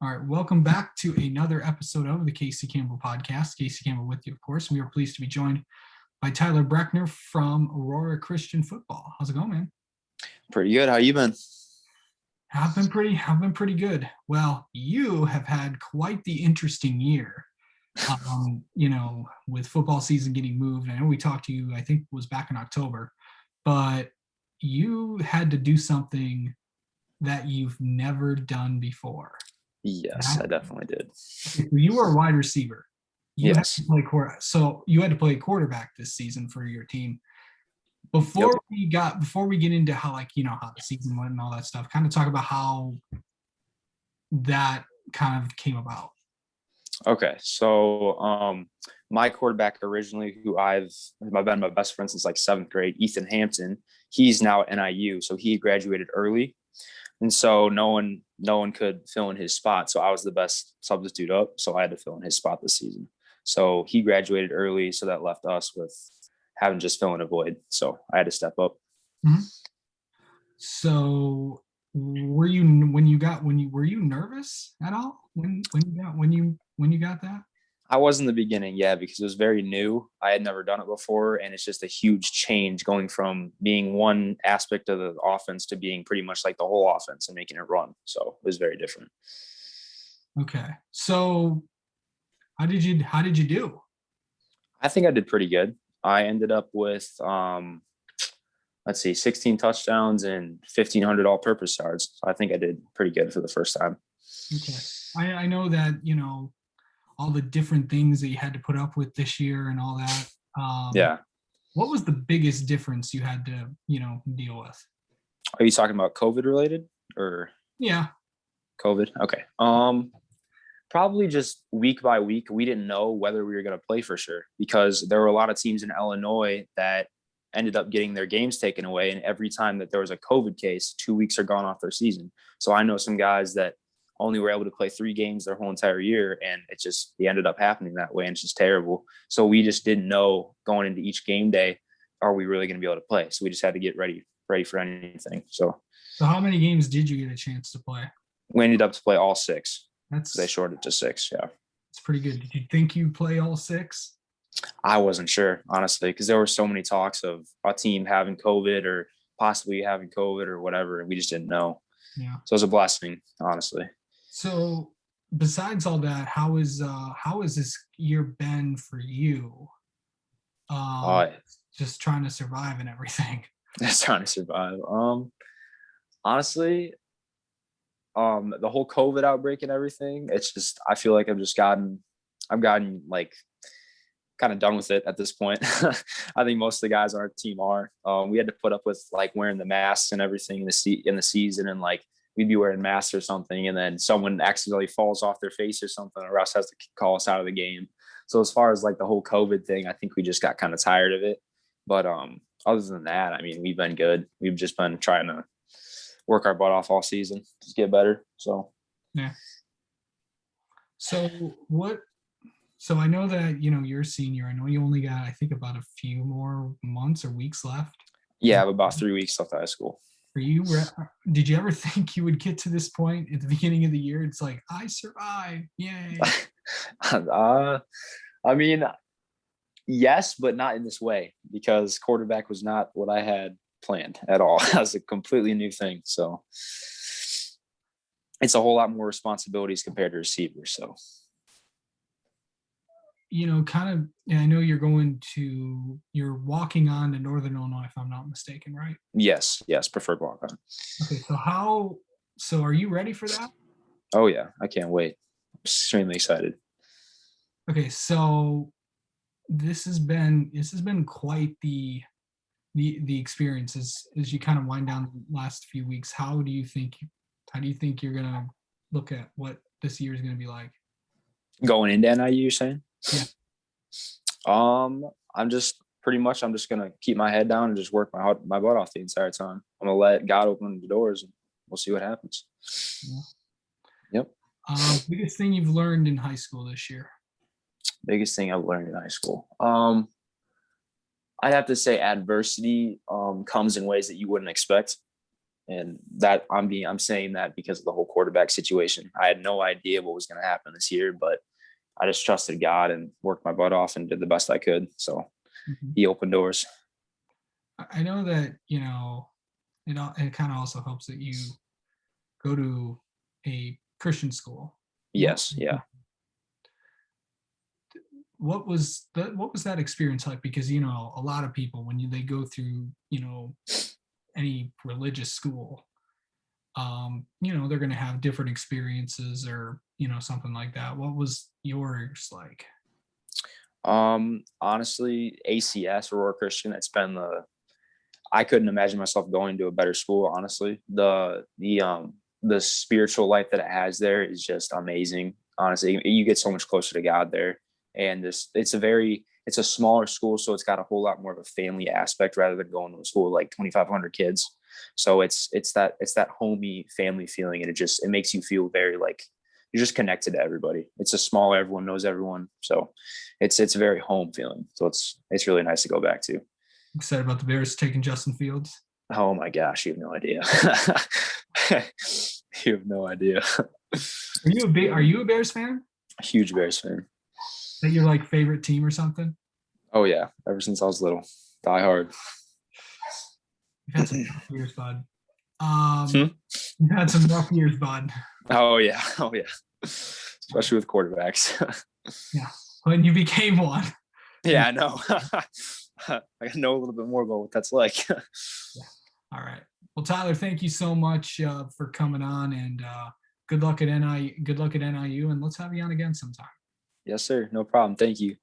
All right, welcome back to another episode of the Casey Campbell podcast. Casey Campbell with you, of course. We are pleased to be joined by Tyler Brueckner from Aurora Christian Football. How's it going, man? Pretty good. How you been? I've been pretty good. Well, you have had quite the interesting year. With football season getting moved. I know we talked to you, I think it was back in October, but you had to do something that you've never done before. Yes, I definitely did. You were a wide receiver. You had Yes. to play so you had to play quarterback this season for your team. Before we get into how how the season went and all that stuff, kind of talk about how that kind of came about. Okay. So my quarterback originally, who I've been my best friend since like seventh grade, Ethan Hampton, he's now at NIU. So he graduated early. And so no one could fill in his spot. So I was the best substitute up. So I had to fill in his spot this season. So he graduated early. So that left us with having just fill in a void. So I had to step up. Mm-hmm. So were you nervous at all when you got that? I was in the beginning, yeah, because it was very new. I had never done it before, and it's just a huge change going from being one aspect of the offense to being pretty much like the whole offense and making it run. So it was very different. Okay. So how did you do? I think I did pretty good. I ended up with 16 touchdowns and 1,500 all-purpose yards. So I think I did pretty good for the first time. Okay. I know that, all the different things that you had to put up with this year and all that. Yeah. What was the biggest difference you had to, deal with? Are you talking about COVID related or? Yeah. COVID. Okay. Probably just week by week, we didn't know whether we were going to play for sure because there were a lot of teams in Illinois that ended up getting their games taken away. And every time that there was a COVID case, 2 weeks are gone off their season. So I know some guys that only were able to play 3 games their whole entire year. And it ended up happening that way. And it's just terrible. So we just didn't know going into each game day, are we really going to be able to play? So we just had to get ready for anything. So how many games did you get a chance to play? We ended up to play all 6. They shorted to 6. Yeah. It's pretty good. Did you think you'd play all 6? I wasn't sure, honestly, because there were so many talks of a team having COVID or possibly having COVID or whatever. And we just didn't know. Yeah. So it was a blessing, honestly. So besides all that, how is this year been for you? Just trying to survive and everything. Just trying to survive. Honestly, the whole COVID outbreak and everything, it's just, I feel like I've gotten like kind of done with it at this point. I think most of the guys on our team are. We had to put up with like wearing the masks and everything in the season, and like we'd be wearing masks or something, and then someone accidentally falls off their face or something, or Russ has to call us out of the game. So as far as like the whole COVID thing, I think we just got kind of tired of it. But other than that, I mean, we've been good. We've just been trying to work our butt off all season to get better. So yeah. So I know that you're a senior. I know you only got, I think, about a few more months or weeks left. Yeah, I have about 3 weeks left of high school. Did you ever think you would get to this point at the beginning of the year? It's like, I survived. Yay. I mean, yes, but not in this way, because quarterback was not what I had planned at all. That was a completely new thing. So it's a whole lot more responsibilities compared to receiver. So, I know you're walking on to Northern Illinois, if I'm not mistaken, right? Yes, preferred walk on. Okay, so are you ready for that? Oh yeah, I can't wait. I'm extremely excited. Okay, so this has been quite the experience as you kind of wind down the last few weeks. How do you think you're gonna look at what this year is gonna be like? Going into NIU, you're saying? Yeah. I'm just gonna keep my head down and just work my butt off the entire time. I'm gonna let God open the doors and we'll see what happens. Yeah. Yep. Biggest thing you've learned in high school this year? Biggest thing I've learned in high school. I'd have to say adversity comes in ways that you wouldn't expect. And that I'm saying that because of the whole quarterback situation. I had no idea what was going to happen this year, but I just trusted God and worked my butt off and did the best I could. So Mhm. he opened doors. I know that, it kind of also helps that you go to a Christian school. What Yes. Yeah. what was that experience like? Because a lot of people when they go through any religious school, they're going to have different experiences or something like that. What was yours like? Honestly, ACS, Aurora Christian, it's been I couldn't imagine myself going to a better school, honestly. The spiritual life that it has there is just amazing. Honestly, you get so much closer to God there. And it's a smaller school, so it's got a whole lot more of a family aspect rather than going to a school like 2,500 kids. So it's that homey family feeling, and it makes you feel very like you're just connected to everybody. It's a smaller, everyone knows everyone, so it's a very home feeling. So it's really nice to go back to. Excited about the Bears taking Justin Fields? Oh my gosh, you have no idea. You have no idea. Are you a Bears fan? A huge Bears fan. That your like favorite team or something? Oh yeah, ever since I was little, die hard. You've had some rough years, bud. You've had some rough years, bud. Oh yeah, oh yeah, especially with quarterbacks. Yeah, when you became one. Yeah, I know. I know a little bit more about what that's like. Yeah. All right. Well, Tyler, thank you so much for coming on, and good luck at NIU. Good luck at NIU, and let's have you on again sometime. Yes, sir. No problem. Thank you.